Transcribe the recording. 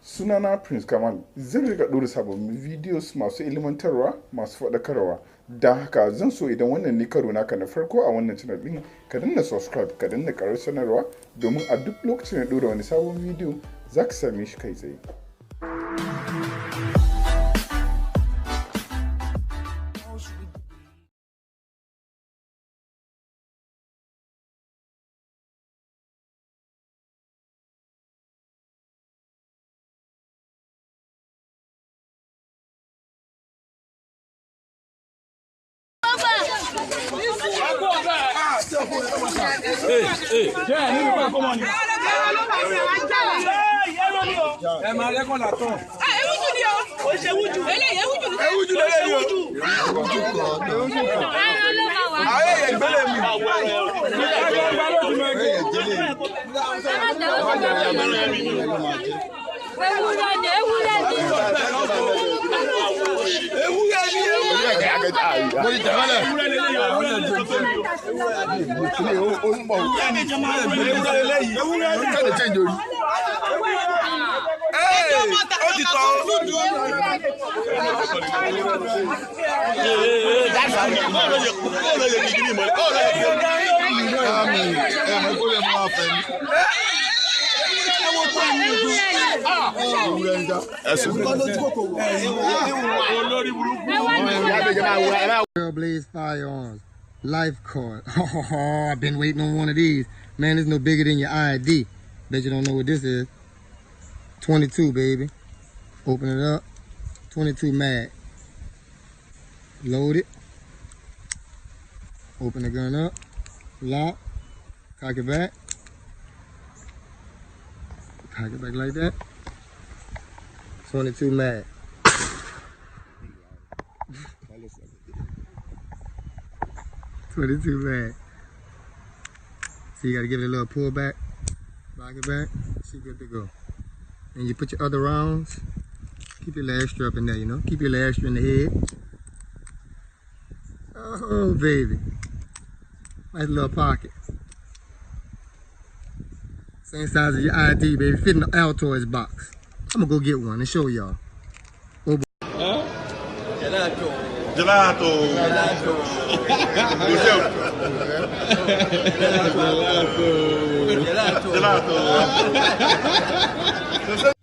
Sunana Prince Kamal, zan riga ɗora sababbin videos masu ilmantarwa, masu faɗakarwa. Da haka zan so idan wannan ne karo naka na farko a wannan channel ɗin, ka danna subscribe, ka danna ƙarar sanarwa domin a duk lokacin da ɗora wani sabon video za ka same shi kai tsaye. Trailblaze Firearms Life Card. Oh, I've been waiting on one of these. Man, it's no bigger than your ID. Bet you don't know what this is. 22, baby. Open it up. 22 mag. Load it. Open the gun up. Lock. Cock it back. Cock it back like that. 22 mag. 22 mag. So you gotta give it a little pull back, lock it back, she good to go. And you put your other rounds, keep your last strap in there, you know, keep your last strap in the head. Oh baby, nice little pocket. Same size as your ID, baby, fit in the Altoids box. I'm gonna go get one and show y'all. Oh boy. Huh? Gelato. Gelato. Gelato. Gelato.